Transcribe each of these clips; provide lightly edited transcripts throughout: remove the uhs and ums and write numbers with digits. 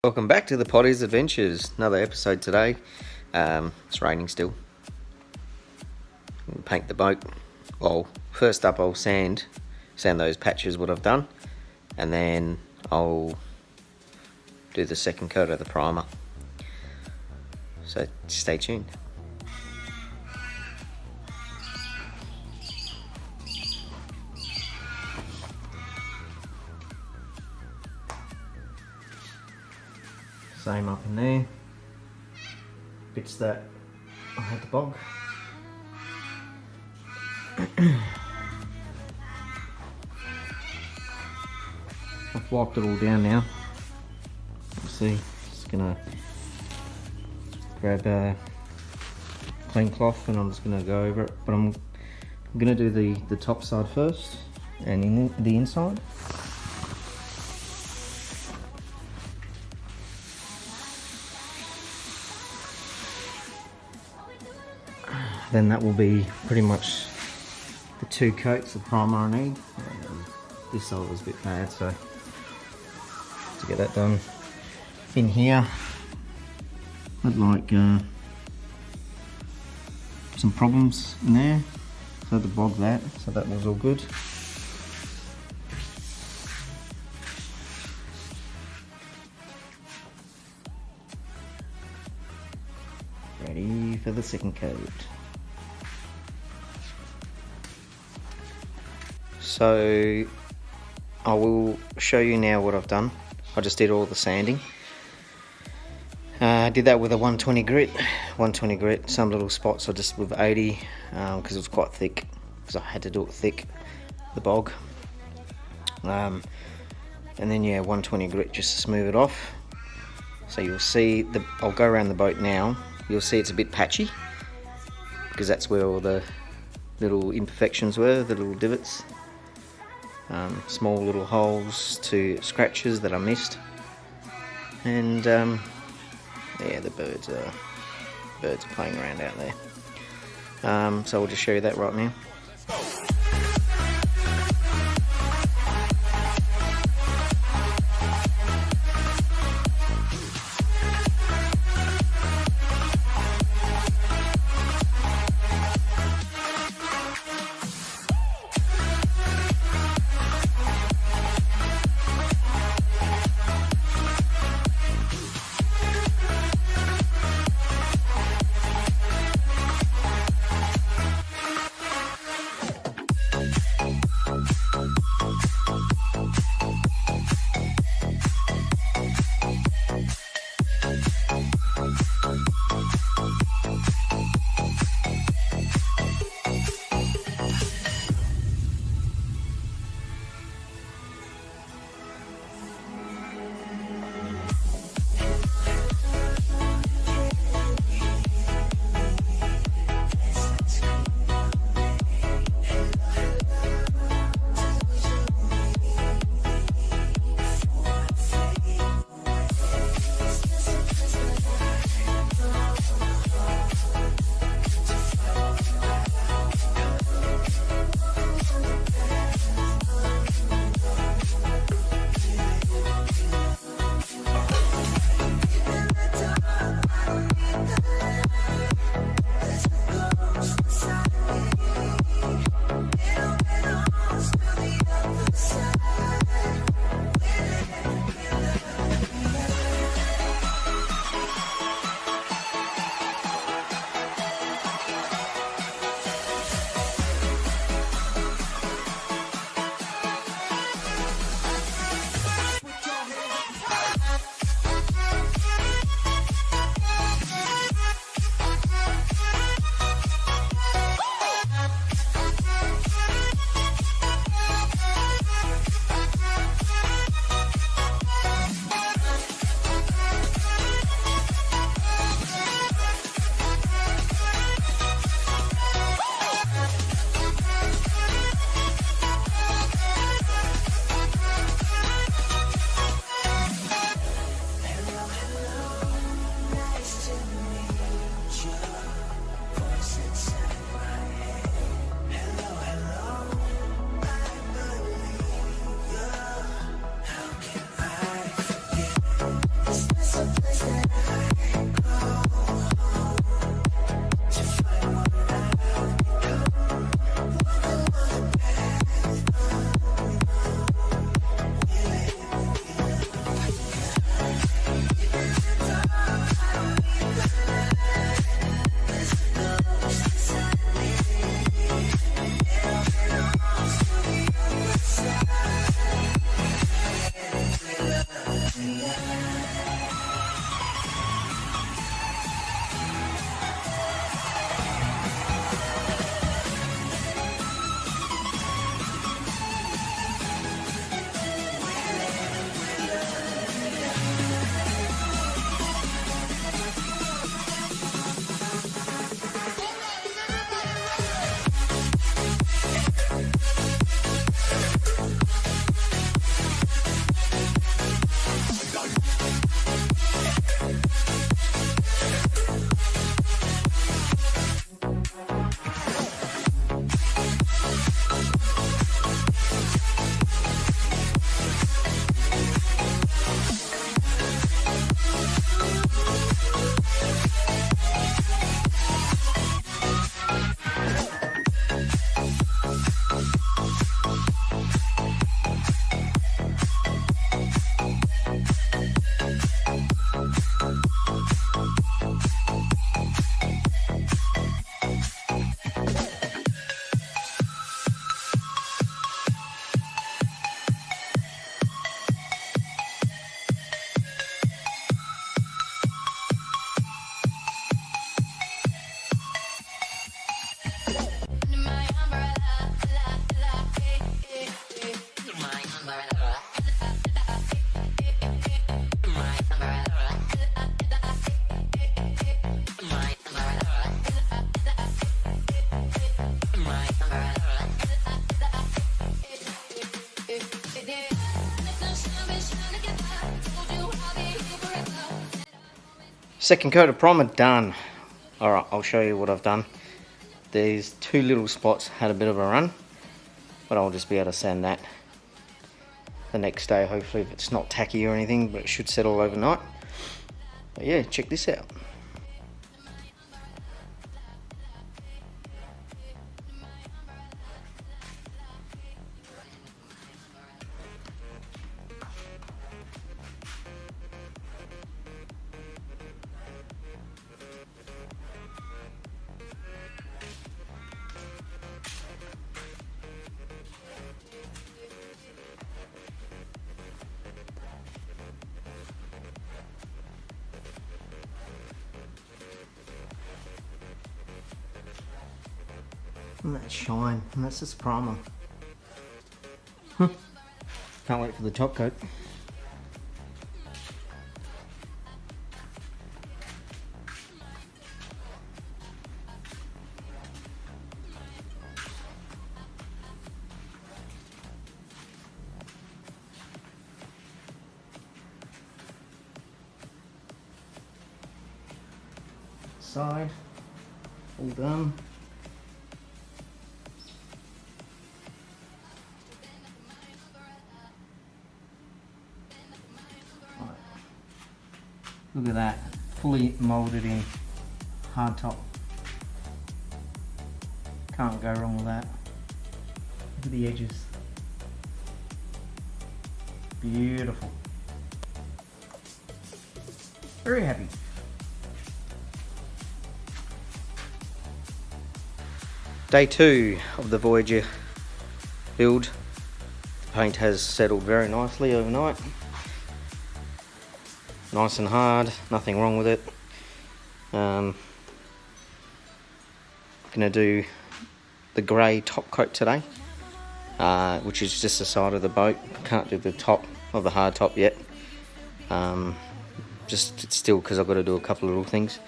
Welcome back to the Potties Adventures. Another episode today. It's raining still. Paint the boat. Well, first up I'll sand those patches what I've done, and then I'll do the second coat of the primer. So stay tuned. Same up in there, bits that I had to bog. I've wiped it all down now. You see, just gonna grab a clean cloth and I'm just gonna go over it, but I'm gonna do the top side first and in the inside. Then that will be pretty much the two coats of primer I need. This side was a bit bad, so to get that done in here, I'd like some problems in there, so I had to bog that, so that was all good. Ready for the second coat. So I will show you now what I've done. I just did all the sanding. I did that with a 120 grit. Some little spots I just with 80 because it was quite thick, because I had to do it thick, the bog. And then yeah, 120 grit just to smooth it off. So you'll see, I'll go around the boat now. You'll see it's a bit patchy, because that's where all the little imperfections were, the little divots. Small little holes to scratches that I missed, and yeah, the birds are playing around out there. So I'll just show you that right now. Second coat of primer done. Alright, I'll show you what I've done. There's two little spots had a bit of a run, but I'll just be able to sand that the next day, hopefully, if it's not tacky or anything, but it should settle overnight. But yeah, check this out. And that shine, and that's just primer. Can't wait for the top coat. Side, all done. Look at that, fully moulded in hard top. Can't go wrong with that. Look at the edges. Beautiful. Very happy. Day 2 of the Voyager build. The paint has settled very nicely overnight. Nice and hard, nothing wrong with it. Gonna do the grey top coat today, which is just the side of the boat. Can't do the top of the hard top yet. Just still because I've got to do a couple of little things.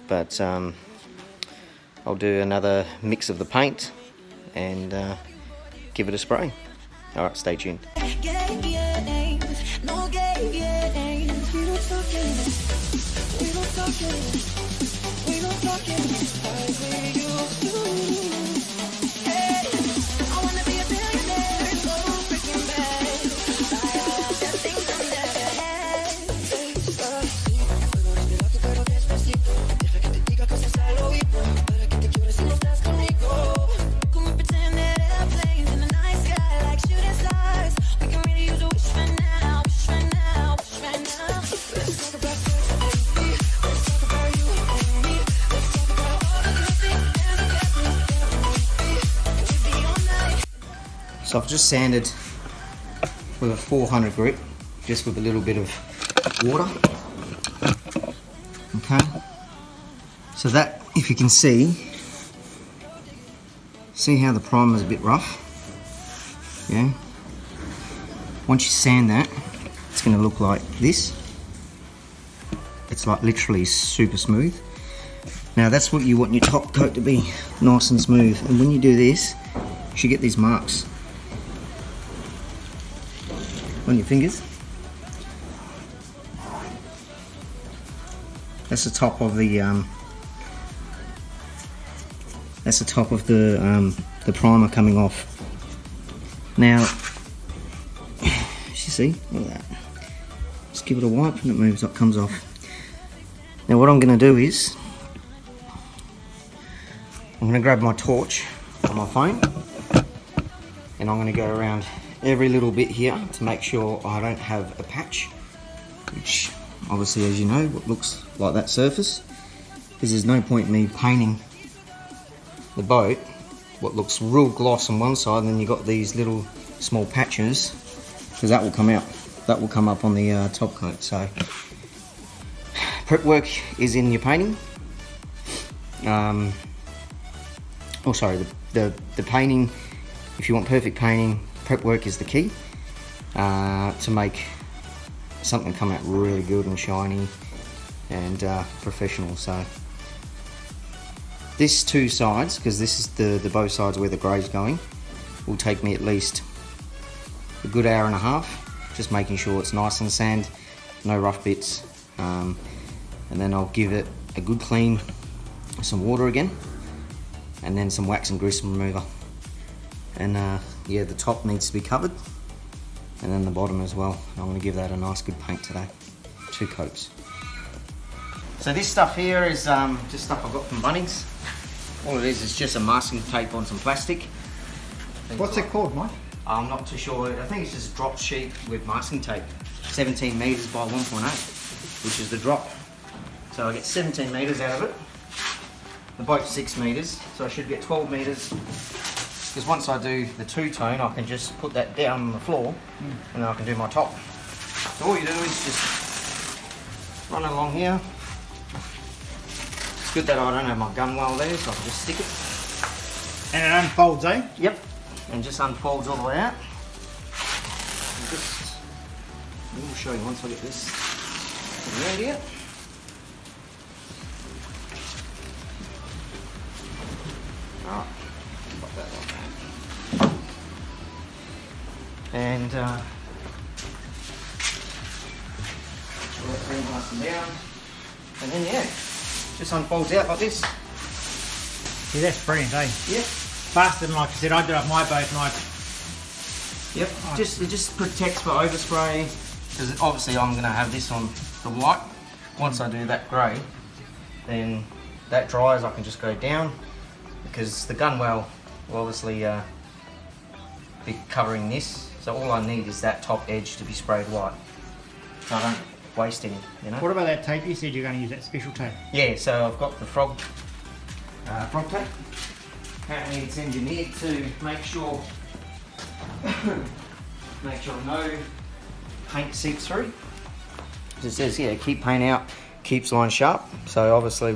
But I'll do another mix of the paint and give it a spray. Alright, stay tuned. So I've just sanded with a 400 grit, just with a little bit of water. Okay. So that, if you can see how the primer is a bit rough? Yeah. Once you sand that, it's going to look like this. It's like literally super smooth. Now that's what you want your top coat to be, nice and smooth. And when you do this, you should get these marks on your fingers. That's the top of the the primer coming off. Now, you see, look at that. Just give it a wipe and it moves up, comes off. Now what I'm going to do is I'm going to grab my torch on my phone and I'm going to go around every little bit here to make sure I don't have a patch, which obviously, as you know, what looks like that surface, because there's no point in me painting the boat what looks real gloss on one side and then you've got these little small patches, because that will come out, that will come up on the top coat. So prep work is in your painting. Oh sorry, the painting, if you want perfect painting, prep work is the key to make something come out really good and shiny and professional. So this two sides, because this is the both sides where the grey's going, will take me at least a good hour and a half, just making sure it's nice and sand, no rough bits, and then I'll give it a good clean with some water again, and then some wax and grease remover. And yeah, the top needs to be covered, and then the bottom as well. I'm going to give that a nice good paint today. 2 coats. So this stuff here is just stuff I got from Bunnings. All it is just a masking tape on some plastic. What's it called, Mike? I'm not too sure. I think it's just a drop sheet with masking tape. 17 metres by 1.8, which is the drop. So I get 17 metres out of it. The boat's 6 metres, so I should get 12 metres. Because once I do the 2-tone, I can just put that down on the floor, and then I can do my top. So all you do is just run along here. It's good that I don't have my gun well there, so I can just stick it. And it unfolds, eh? Yep, and just unfolds all the way out. I'll show you once I get this around here. Alright, pop that like that. And bring nice and down. And then yeah, just unfolds out like this. Yeah, that's brilliant, eh? Yeah. Faster than, like I said, I did it off my boat and Yep, it just protects for overspray, because obviously I'm going to have this on the white. Once I do that grey, then that dries, I can just go down, because the gunwale will obviously be covering this, so all I need is that top edge to be sprayed white, so I don't waste any, you know. What about that tape? You said you're going to use that special tape. Yeah, so I've got the frog tape. Apparently it's engineered to make sure no paint seeps through. As it says here, keep paint out, keeps line sharp. So obviously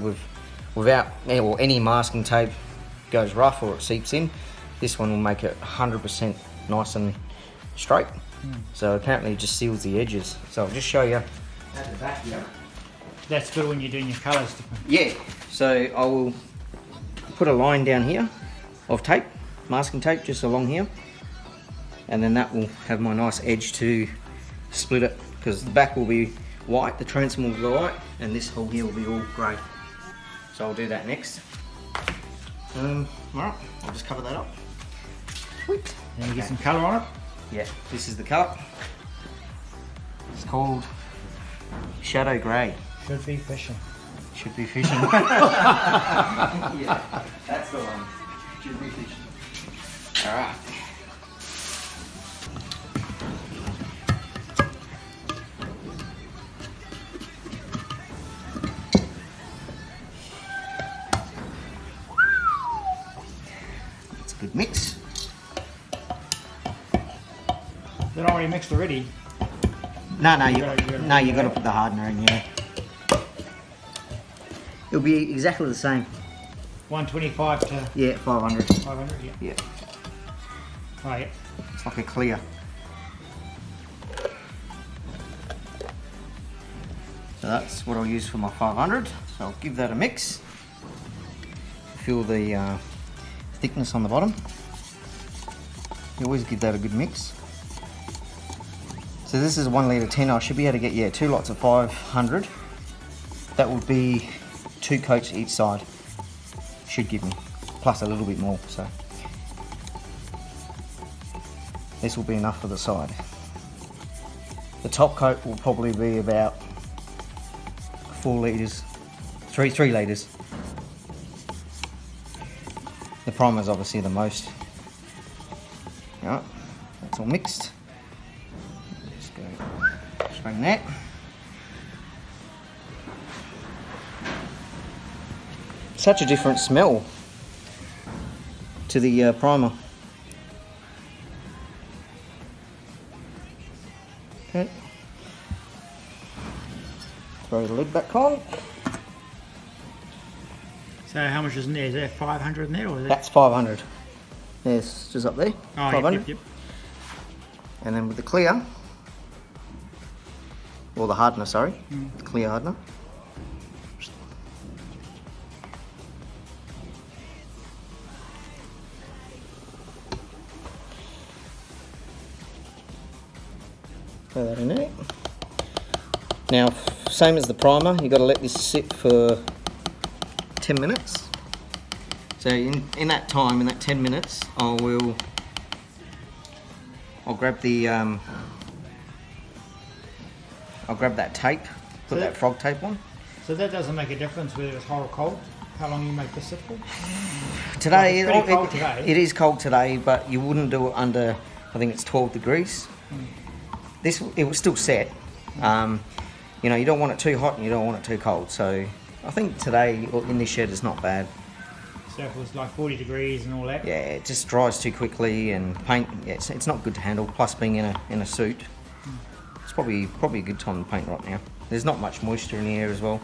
without any masking tape goes rough or it seeps in, this one will make it 100% nice and straight. So apparently it just seals the edges. So I'll just show you at the back here. That's good when you're doing your colours. Yeah, so I will put a line down here of tape, masking tape, just along here, and then that will have my nice edge to split it, because the back will be white, the transom will be white, and this hole here will be all grey. So I'll do that next. Alright, I'll just cover that up. Sweet. And you get some colour on it? Yeah, this is the colour. It's called Shadow Grey. Should be fishing. Should be fishing. Yeah, that's the one. Should be fishing. Alright. That's a good mix. They're already mixed already. No, you gotta put the hardener in, yeah. It'll be exactly the same. 125 to... Yeah, 500. 500, yeah. Yeah. Oh, yeah. It's like a clear. So that's what I'll use for my 500. So I'll give that a mix. Feel the thickness on the bottom. You always give that a good mix. So this is a 1 litre tin. I should be able to get 2 lots of 500. That would be 2 coats each side. Should give me, plus a little bit more. So this will be enough for the side. The top coat will probably be about 4 litres, 3 litres. The primer is obviously the most. Alright, that's all mixed. Just go straight in that. Such a different smell to the primer. Okay. Throw the lid back on. So how much is in there? Is there 500 in there? Or is That's 500. There's just up there. Oh, 500. yep. And then with the clear, or the hardener, sorry, the clear hardener. Throw that in there. Now, same as the primer, you've got to let this sit for 10 minutes. So in that time, in that 10 minutes, I'll grab the I'll grab that tape, put that frog tape on. So that doesn't make a difference whether it's hot or cold? How long you make this sit for? Today, Like, it's pretty cold today. It is cold today, but you wouldn't do it under, I think it's 12 degrees. It will still set. You know, you don't want it too hot and you don't want it too cold. So I think today in this shed is not bad. So if it was like 40 degrees and all that? Yeah, it just dries too quickly, and paint, yeah, it's not good to handle. Plus being in a suit, it's probably a good time to paint right now. There's not much moisture in the air as well.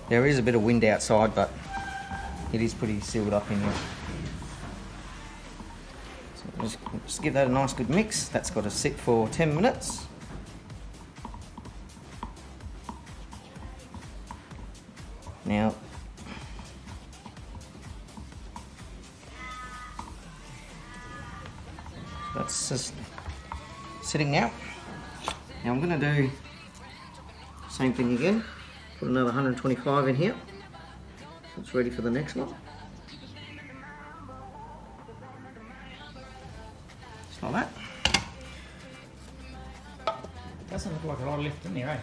There is a bit of wind outside, but it is pretty sealed up in here. So just give that a nice good mix. That's got to sit for 10 minutes. Now, that's just sitting now. Now I'm going to do the same thing again. Put another 125 in here. So it's ready for the next one. Just like that. Doesn't look like a lot left in there, eh?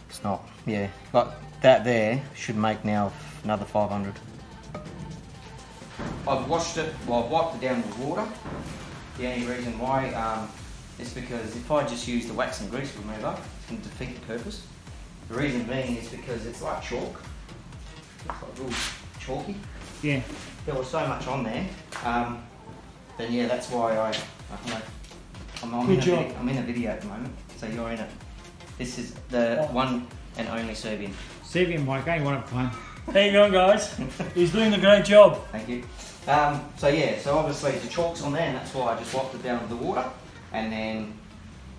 It's not, yeah. But that there should make now another 500. I've washed it, well I've wiped it down with water. The only reason why is because if I just use the wax and grease remover, it can defeat the purpose. The reason being is because it's like chalk. It's like real chalky. Yeah. There was so much on there. Then yeah, that's why I'm in a video at the moment, so you're in it. This is the one and only Serbian. Serbian Mike, ain't one of a kind. How you going, guys? He's doing a great job. Thank you. So yeah, so obviously the chalk's on there, and that's why I just wiped it down with the water. And then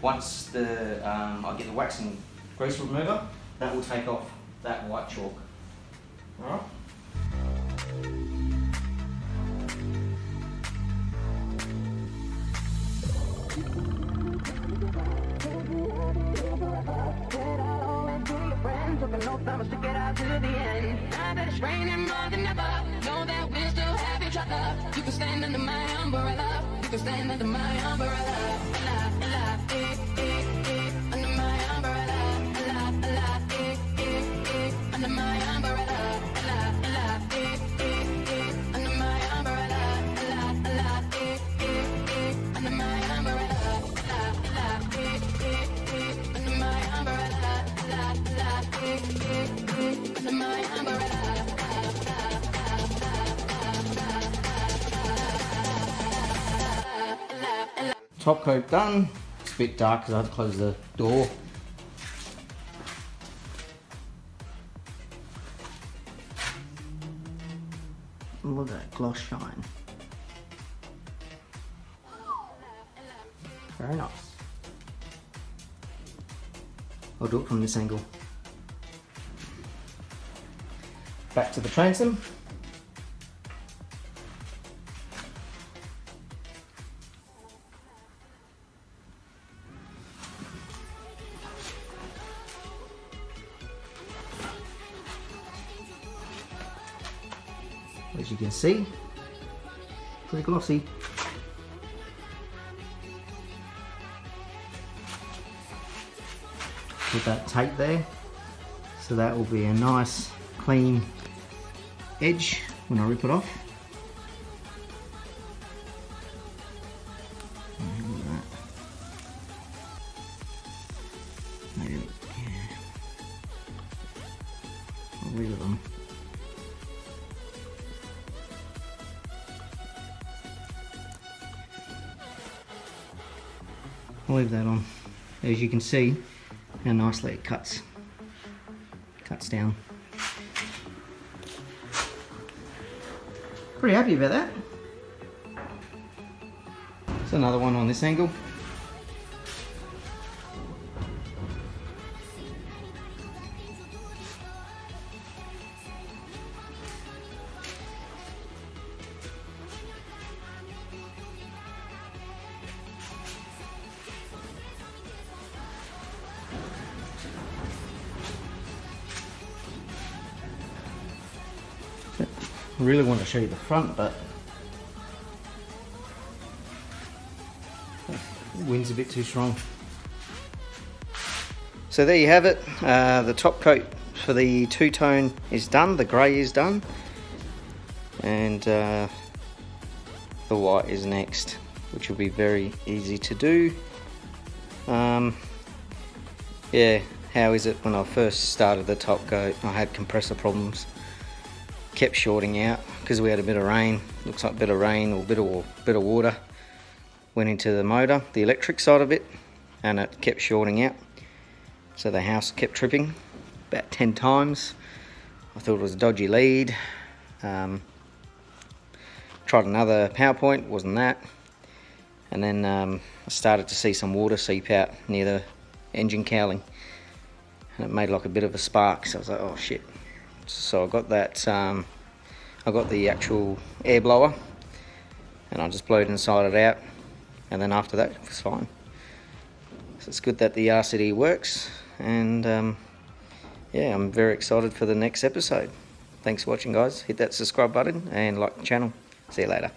once I get the wax and grease remover, that will take off that white chalk. All right. You can stand under my umbrella. You can stand under my umbrella. Under my umbrella. Under my umbrella. Under my umbrella. Under my umbrella. Under my umbrella. Under my umbrella. Top coat done. It's a bit dark because I had to close the door. Look at that gloss shine. Very nice. I'll do it from this angle. Back to the transom. As you can see, pretty glossy. Put that tape there, so that will be a nice clean edge when I rip it off. Look at that. Maybe, yeah. I'll leave it on. I'll leave that on. As you can see how nicely it cuts down. Pretty happy about that. There's another one on this angle. really want to show you the front, but the wind's a bit too strong. So there you have it. The top coat for the two-tone is done, the grey is done, and the white is next, which will be very easy to do. Yeah, how is it? When I first started the top coat, I had compressor problems, kept shorting out because we had a bit of rain. Looks like a bit of rain or bit of water went into the motor, the electric side of it, and it kept shorting out. So the house kept tripping about 10 times. I thought it was a dodgy lead. Tried another power point, wasn't that. And then I started to see some water seep out near the engine cowling. And it made like a bit of a spark, so I was like, oh shit. So I got that, I got the actual air blower, and I just blowed inside it out. And then after that, it was fine. So it's good that the RCD works, and yeah, I'm very excited for the next episode. Thanks for watching, guys. Hit that subscribe button and like the channel. See you later.